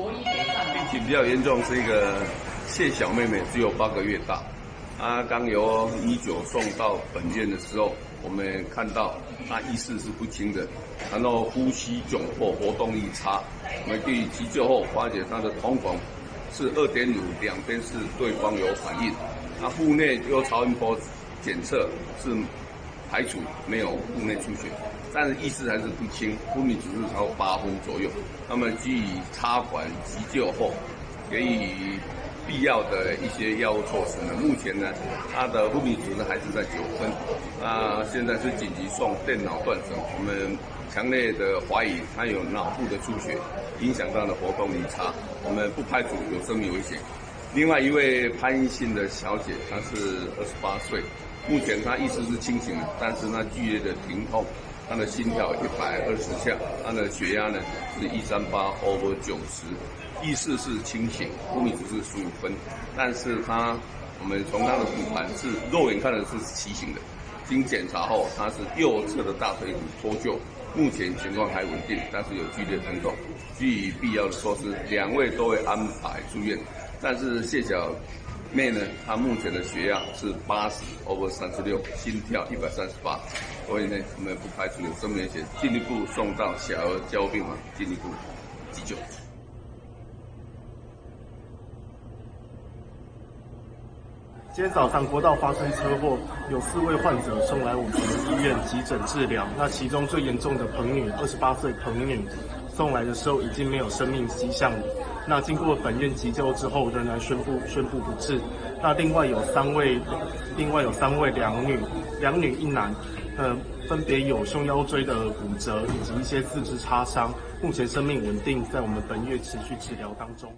病情比较严重，是一个谢小妹妹，只有8个月大。她刚由医9送到本院的时候，我们看到她意识是不清的，然后呼吸窘迫，活动力差。我们去急救后发觉她的瞳孔是2.5，两边是对方有反应。那腹内又超音波检测是排除没有腹内出血，但是意识还是不清，昏迷指数超过8分左右。那么基于插管急救后，给予必要的一些药物措施呢，目前呢，他的昏迷指数还是在9分。那现在是紧急送电脑断层，我们强烈的怀疑他有脑部的出血，影响到了活动力差，我们不排除有生命危险。另外一位潘姓的小姐，她是28岁，目前她意识是清醒的，但是她剧烈的疼痛，她的心跳120下，她的血压呢是138/90，意识是清醒，昏迷指数15分，但是我们从她的骨盘是肉眼看的是畸形的，经检查后，她是右侧的大腿骨脱臼，目前情况还稳定，但是有剧烈疼痛，基于必要的措施，2位都会安排住院。但是谢小妹呢，她目前的血压是80/36，心跳138，所以呢，我们不排除有生命危险，进一步送到小儿交病房进一步急救。今天早上国道发生车祸，有4位患者送来我们医院急诊治疗。那其中最严重的彭女，28岁彭女，送来的时候已经没有生命迹象了。那经过本院急救之后，仍然宣布不治。那另外有3位两女1男，分别有胸腰椎的骨折以及一些四肢擦伤，目前生命稳定，在我们本院持续治疗当中。